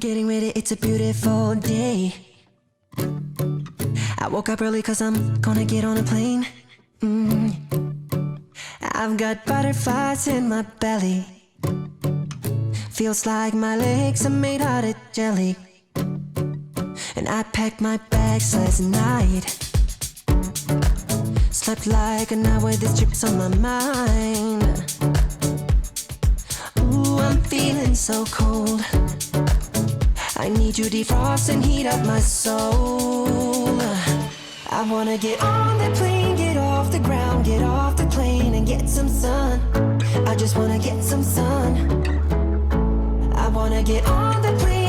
getting ready, it's a beautiful day. I woke up early cause I'm gonna get on a plane. I've got butterflies in my belly. Feels like my legs are made out of jelly. And I packed my bags last night. Slept like an hour, this trip's on my mind. Ooh, I'm feeling so cold. I need you to defrost and heat up my soul. I wanna get on the plane, get off the ground, get off the plane and get some sun. I just wanna get some sun. I wanna get on the plane.